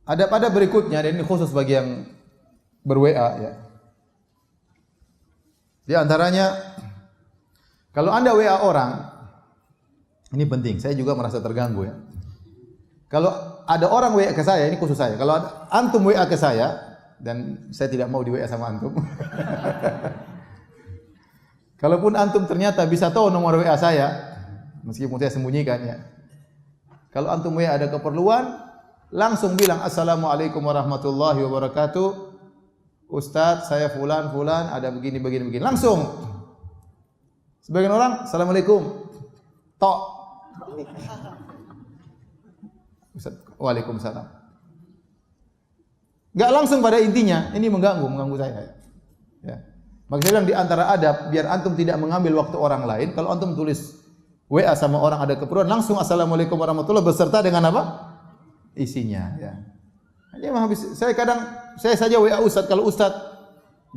Ada berikutnya, dan ini khusus bagi yang ber-WA ya. Di antaranya, kalau Anda WA orang, ini penting, saya juga merasa terganggu ya. Kalau ada orang WA ke saya, ini khusus saya. Kalau antum WA ke saya, dan saya tidak mau di WA sama antum. Kalaupun antum ternyata bisa tahu nomor WA saya, meskipun saya sembunyikan ya. Kalau antum WA ada keperluan, langsung bilang assalamualaikum warahmatullahi wabarakatuh. Ustaz, saya fulan ada begini. Langsung. Sebagian orang, assalamualaikum. Tok. Ustaz, waalaikumsalam. Enggak langsung pada intinya, ini mengganggu saya. Ya. Maka saya bilang di antara adab, biar antum tidak mengambil waktu orang lain, kalau antum tulis WA sama orang ada keperluan, langsung assalamualaikum warahmatullahi beserta dengan apa? Isinya. Ya. Saya saja WA Ustaz, kalau Ustaz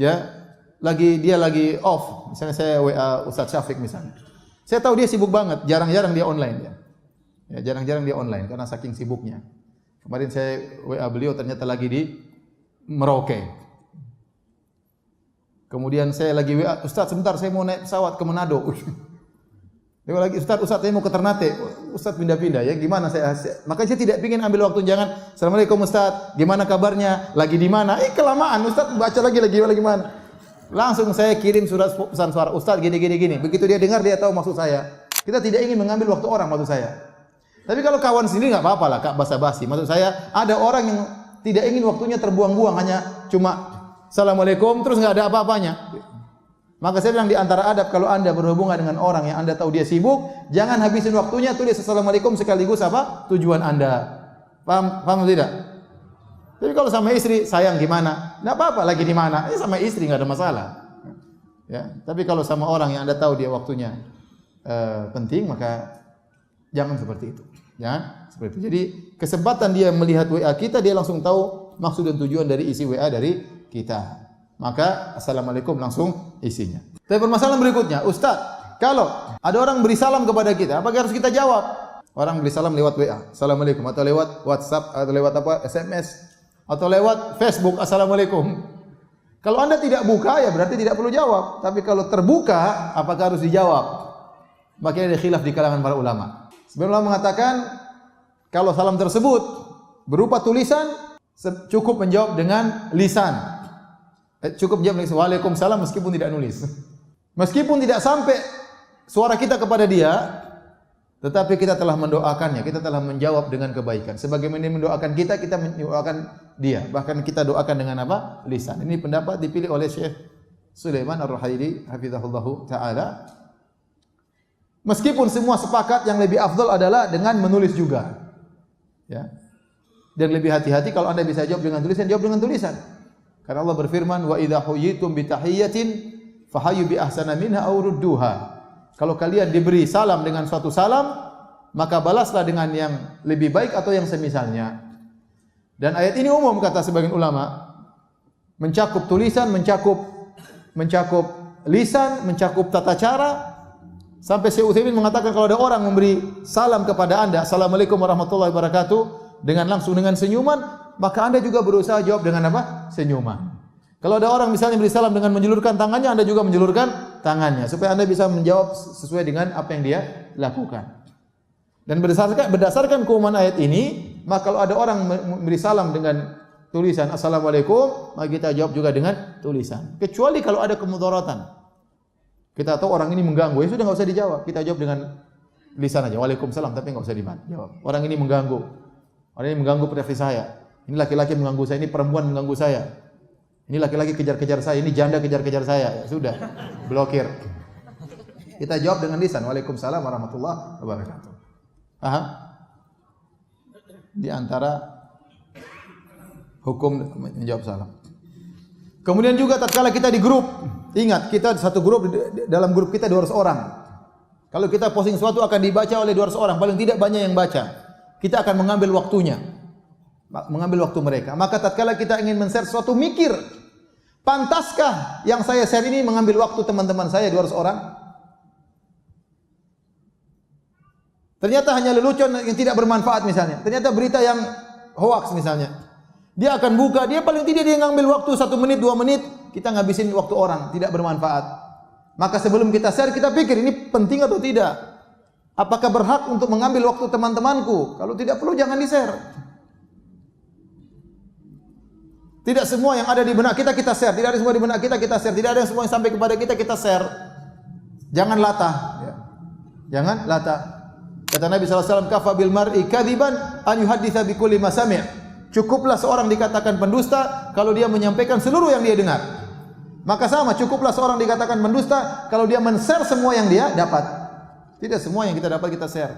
ya dia lagi off, misalnya saya WA Ustaz Syafiq misalnya. Saya tahu dia sibuk banget, jarang-jarang dia online ya. Ya, jarang-jarang dia online karena saking sibuknya. Kemarin saya WA beliau ternyata lagi di Merauke. Kemudian saya lagi WA, Ustaz sebentar saya mau naik pesawat ke Manado. Dia lagi, Ustaz saya mau ke Ternate. Ustaz pindah-pindah ya, gimana makanya saya tidak ingin ambil waktu, jangan assalamualaikum Ustaz, gimana kabarnya, lagi di mana? Kelamaan Ustaz baca lagi mana? Langsung saya kirim surat pesan suara, Ustaz gini. Begitu dia dengar, dia tahu maksud saya. Kita tidak ingin mengambil waktu orang maksud saya. Tapi kalau kawan sendiri enggak apa-apa lah, Kak, basa-basi. Maksud saya, ada orang yang tidak ingin waktunya terbuang-buang, hanya cuma assalamualaikum terus enggak ada apa-apanya. Maka saya bilang di antara adab kalau Anda berhubungan dengan orang yang Anda tahu dia sibuk, jangan habisin waktunya tulis assalamualaikum sekaligus apa? Tujuan Anda. Paham tidak? Tapi kalau sama istri, sayang gimana? Enggak apa-apa, lagi di mana? Sama istri enggak ada masalah. Ya, tapi kalau sama orang yang Anda tahu dia waktunya penting, maka jangan seperti itu. Jangan seperti itu. Jadi kesempatan dia melihat WA kita, dia langsung tahu maksud dan tujuan dari isi WA dari kita. Maka assalamualaikum langsung isinya. Tapi permasalahan berikutnya, Ustaz, kalau ada orang beri salam kepada kita, apakah harus kita jawab? Orang beri salam lewat WA, assalamualaikum, atau lewat WhatsApp, atau lewat SMS, atau lewat Facebook, assalamualaikum. Kalau Anda tidak buka, ya berarti tidak perlu jawab. Tapi kalau terbuka, apakah harus dijawab? Makanya ada khilaf di kalangan para ulama. Sebagian ulama mengatakan, kalau salam tersebut berupa tulisan, cukup menjawab dengan lisan. Cukup menjawab dengan waalaikumsalam meskipun tidak nulis. Meskipun tidak sampai suara kita kepada dia, tetapi kita telah mendoakannya, kita telah menjawab dengan kebaikan. Sebagaimana dia mendoakan kita, kita mendoakan dia. Bahkan kita doakan dengan apa? Lisan. Ini pendapat dipilih oleh Syekh Sulaiman Ar-Ruhaili hafizahullahu taala. Meskipun semua sepakat yang lebih afdal adalah dengan menulis juga. Ya. Dan lebih hati-hati kalau Anda bisa jawab dengan tulisan, jawab dengan tulisan. Karena Allah berfirman, "Wa idza huyyitum bi tahiyyatin fahayyu bi ahsana minha aw rudduha." Kalau kalian diberi salam dengan suatu salam, maka balaslah dengan yang lebih baik atau yang semisalnya. Dan ayat ini umum kata sebagian ulama, mencakup tulisan, mencakup lisan, mencakup tata cara. Sampai Syekh Utsaimin mengatakan kalau ada orang memberi salam kepada Anda, "Assalamualaikum warahmatullahi wabarakatuh," dengan langsung dengan senyuman, maka Anda juga berusaha jawab dengan apa? Senyuman. Kalau ada orang misalnya beri salam dengan menjulurkan tangannya, Anda juga menjulurkan tangannya supaya Anda bisa menjawab sesuai dengan apa yang dia lakukan. Dan berdasarkan keumuman ayat ini, maka kalau ada orang memberi salam dengan tulisan assalamualaikum, maka kita jawab juga dengan tulisan. Kecuali kalau ada kemudaratan. Kita tahu orang ini mengganggu, ya sudah enggak usah dijawab. Kita jawab dengan lisan aja. Waalaikumsalam, tapi enggak usah dijawab. Orang ini mengganggu. Orang ini mengganggu privasi saya. Ini laki-laki mengganggu saya, ini perempuan mengganggu saya. Ini laki-laki kejar-kejar saya, ini janda kejar-kejar saya. Ya sudah, blokir. Kita jawab dengan lisan. Waalaikumsalam warahmatullahi wabarakatuh. Paham? Di antara hukum menjawab salam. Kemudian juga tatkala kita di grup, ingat kita satu grup, dalam grup kita 200 orang. Kalau kita posting sesuatu akan dibaca oleh 200 orang, paling tidak banyak yang baca. Kita akan mengambil waktunya. Mengambil waktu mereka. Maka tatkala kita ingin men-share sesuatu, mikir, pantaskah yang saya share ini mengambil waktu teman-teman saya 200 orang? Ternyata hanya lelucon yang tidak bermanfaat misalnya. Ternyata berita yang hoax misalnya. Dia akan buka, dia paling tidak dia ngambil waktu 1 menit, 2 menit, kita ngabisin waktu orang, tidak bermanfaat. Maka sebelum kita share, kita pikir ini penting atau tidak. Apakah berhak untuk mengambil waktu teman-temanku? Kalau tidak perlu jangan di-share. Tidak semua yang ada di benak kita share, tidak ada semua di benak kita share, tidak ada yang semua yang sampai kepada kita share. Jangan latah, ya. Jangan latah. Kata Nabi SAW, kafa bil mar'i kadziban an yuhadditsa bi kulli ma sami'. Cukuplah seorang dikatakan pendusta kalau dia menyampaikan seluruh yang dia dengar. Maka sama, cukuplah seorang dikatakan pendusta kalau dia men-share semua yang dia dapat. Tidak semua yang kita dapat kita share.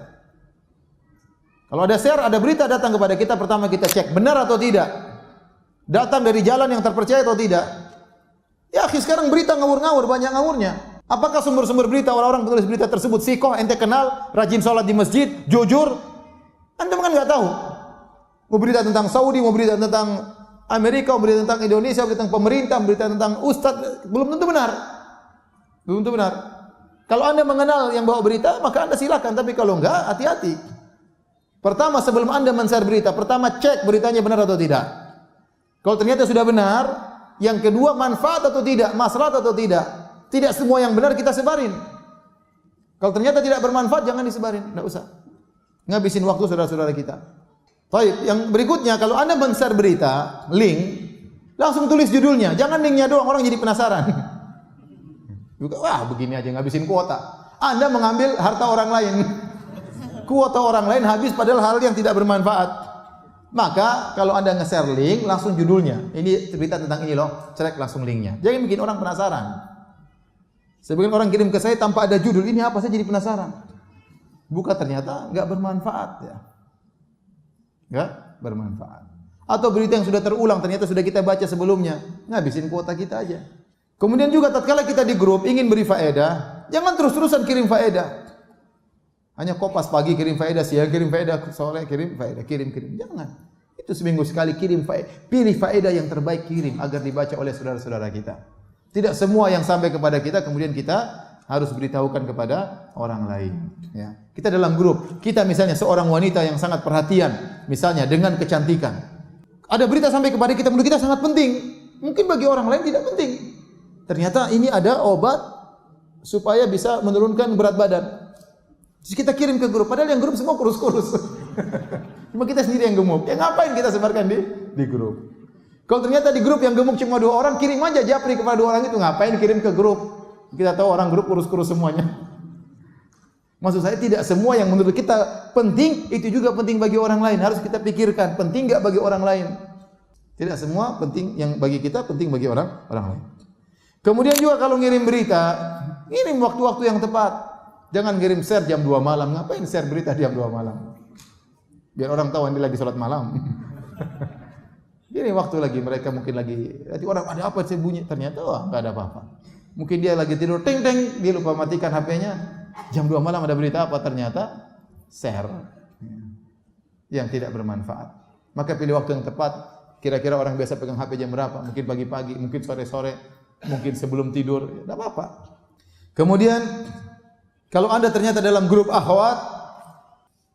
Kalau ada share, ada berita datang kepada kita, pertama kita cek benar atau tidak. Datang dari jalan yang terpercaya atau tidak. Ya, sekarang berita ngawur-ngawur, banyak ngawurnya. Apakah sumber-sumber berita orang-orang penulis berita tersebut sikoh, ente kenal, rajin sholat di masjid, jujur? Anda kan nggak tahu. Mau berita tentang Saudi, mau berita tentang Amerika, mau berita tentang Indonesia, mau berita tentang pemerintah, mau berita tentang ustadz, belum tentu benar. Belum tentu benar. Kalau Anda mengenal yang bawa berita, maka Anda silakan, tapi kalau enggak, hati-hati. Pertama, sebelum Anda men-share berita, pertama cek beritanya benar atau tidak. Kalau ternyata sudah benar, yang kedua manfaat atau tidak, maslahat atau tidak. Tidak semua yang benar kita sebarin. Kalau ternyata tidak bermanfaat, jangan disebarin, enggak usah. Ngabisin waktu saudara-saudara kita. Baik, yang berikutnya kalau Anda men-share berita, link, langsung tulis judulnya. Jangan linknya doang, orang jadi penasaran. Wah, begini aja ngabisin kuota. Anda mengambil harta orang lain. Kuota orang lain habis padahal hal yang tidak bermanfaat. Maka kalau Anda nge-share link, langsung judulnya. Ini berita tentang ini loh, selek langsung linknya. Jangan bikin orang penasaran. Sebagian orang kirim ke saya tanpa ada judul, ini apa, saya jadi penasaran. Buka ternyata nggak bermanfaat ya. Enggak bermanfaat. Atau berita yang sudah terulang ternyata sudah kita baca sebelumnya, ngabisin kuota kita aja. Kemudian juga tatkala kita di grup ingin beri faedah, jangan terus-terusan kirim faedah. Hanya kopas pagi kirim faedah, siang kirim faedah, sore kirim faedah, kirim. Jangan. Itu seminggu sekali kirim faedah. Pilih faedah yang terbaik kirim agar dibaca oleh saudara-saudara kita. Tidak semua yang sampai kepada kita kemudian kita harus beritahukan kepada orang lain. Ya. Kita dalam grup, kita misalnya seorang wanita yang sangat perhatian, misalnya dengan kecantikan. Ada berita sampai kepada kita, menurut kita sangat penting. Mungkin bagi orang lain tidak penting. Ternyata ini ada obat supaya bisa menurunkan berat badan. Terus kita kirim ke grup, padahal yang grup semua kurus-kurus. Cuma kita sendiri yang gemuk. Ya ngapain kita sebarkan di grup? Kalau ternyata di grup yang gemuk cuma 2 orang, kirim aja japri kepada 2 orang itu. Ngapain kirim ke grup? Kita tahu orang grup kurus-kurus semuanya. Maksud saya tidak semua yang menurut kita penting itu juga penting bagi orang lain. Harus kita pikirkan penting enggak bagi orang lain. Tidak semua penting yang bagi kita penting bagi orang lain. Kemudian juga kalau ngirim berita, ngirim waktu-waktu yang tepat. Jangan ngirim share jam 2 malam. Ngapain share berita jam 2 malam? Biar orang tahu ini lagi salat malam. Ini waktu lagi mereka mungkin lagi, nanti orang ada apa sih bunyi, ternyata wah enggak ada apa-apa. Mungkin dia lagi tidur, ting ting, dia lupa matikan HP-nya. Jam 2 malam ada berita apa? Ternyata share yang tidak bermanfaat. Maka pilih waktu yang tepat. Kira-kira orang biasa pegang HP jam berapa? Mungkin pagi-pagi, mungkin sore-sore, mungkin sebelum tidur. Tidak apa-apa. Kemudian kalau Anda ternyata dalam grup akhwat,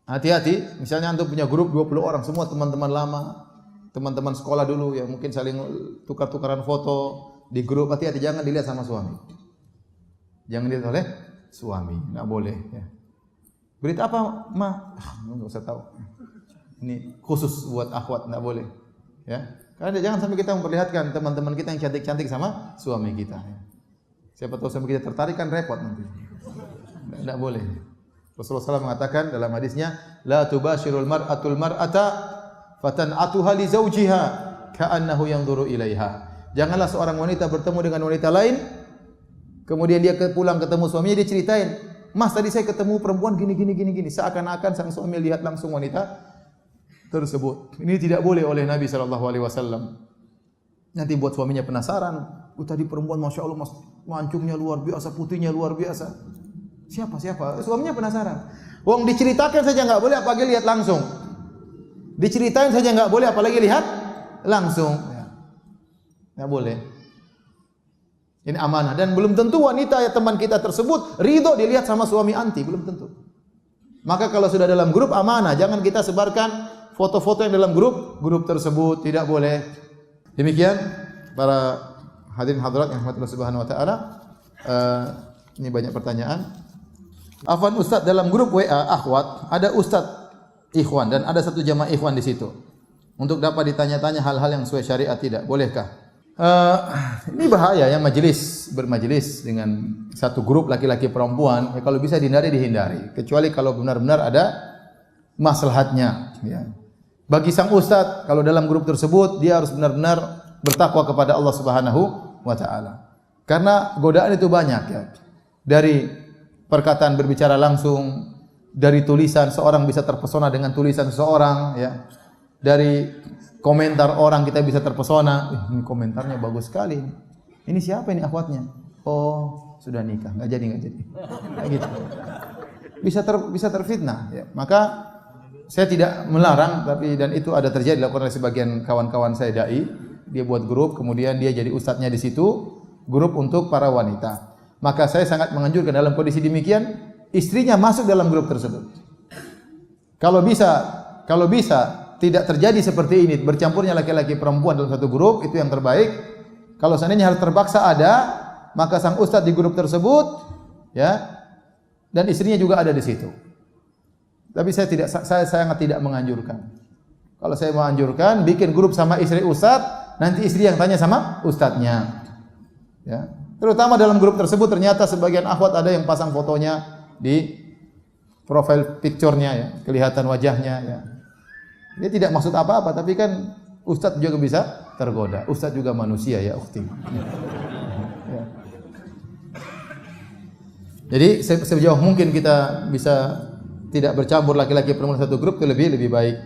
hati-hati. Misalnya Anda punya grup 20 orang, semua teman-teman lama, teman-teman sekolah dulu yang mungkin saling tukar-tukaran foto. Di grup, hati-hati jangan dilihat sama suami. Jangan dilihat oleh suami, enggak boleh ya. Berita apa, Ma? Enggak usah tahu. Ini khusus buat akhwat, enggak boleh. Ya. Karena jangan sampai kita memperlihatkan teman-teman kita yang cantik-cantik sama suami kita. Ya. Siapa tahu suami kita tertarik kan repot nanti. Enggak boleh. Rasulullah SAW mengatakan dalam hadisnya, la tubashirul mar'atul mar'ata fatan'atuha li zawjiha ka'annahu yanzuru ilaiha. Janganlah seorang wanita bertemu dengan wanita lain, kemudian dia pulang ketemu suaminya, dia ceritain, Mas tadi saya ketemu perempuan gini, seakan-akan sang suami lihat langsung wanita tersebut. Ini tidak boleh oleh Nabi SAW. Nanti buat suaminya penasaran, tadi perempuan Masya Allah, mas, mancungnya luar biasa, putihnya luar biasa. Siapa? Suaminya penasaran. Wong diceritakan saja nggak boleh, apalagi lihat langsung. Diceritain saja nggak boleh, apalagi lihat langsung. Nggak boleh. Ini amanah. Dan belum tentu wanita ya teman kita tersebut ridho dilihat sama suami anti. Belum tentu. Maka kalau sudah dalam grup amanah. Jangan kita sebarkan foto-foto yang dalam grup tersebut tidak boleh. Demikian para hadirin hadirat yang rahmatullah subhanahu wa taala. Ini banyak pertanyaan. Afwan Ustaz, dalam grup WA akhwat ada Ustaz ikhwan dan ada satu jamaah ikhwan di situ. Untuk dapat ditanya-tanya hal-hal yang sesuai syariat tidak, bolehkah? Ini bahaya ya bermajelis dengan satu grup laki-laki perempuan. Ya, kalau bisa dihindari, kecuali kalau benar-benar ada maslahatnya. Ya. Bagi sang ustaz, kalau dalam grup tersebut dia harus benar-benar bertakwa kepada Allah Subhanahu wa taala. Karena godaan itu banyak ya. Dari perkataan berbicara langsung, dari tulisan seorang bisa terpesona dengan tulisan seseorang ya. Dari komentar orang kita bisa terpesona. Ini komentarnya bagus sekali. Ini siapa ini akhwatnya? Oh, sudah nikah, enggak jadi. Kayak gitu. Bisa terfitnah ya. Maka saya tidak melarang, tapi dan itu ada terjadi dilakukan oleh sebagian kawan-kawan saya dai. Dia buat grup, kemudian dia jadi ustadznya di situ, grup untuk para wanita. Maka saya sangat menganjurkan dalam kondisi demikian, istrinya masuk dalam grup tersebut. Kalau bisa tidak terjadi seperti ini, bercampurnya laki-laki perempuan dalam satu grup, itu yang terbaik. Kalau seandainya harus terpaksa ada, maka sang ustadz di grup tersebut, ya, dan istrinya juga ada di situ. Tapi saya sangat tidak menganjurkan. Kalau saya menganjurkan, bikin grup sama istri ustadz, nanti istri yang tanya sama ustadznya. Ya. Terutama dalam grup tersebut ternyata sebagian akhwat ada yang pasang fotonya di profile picture-nya ya, kelihatan wajahnya ya. Dia tidak maksud apa-apa, tapi kan ustadz juga bisa tergoda. Ustadz juga manusia ya, ukhti. Ya. Jadi sejauh mungkin kita bisa tidak bercampur laki-laki perempuan satu grup itu lebih baik.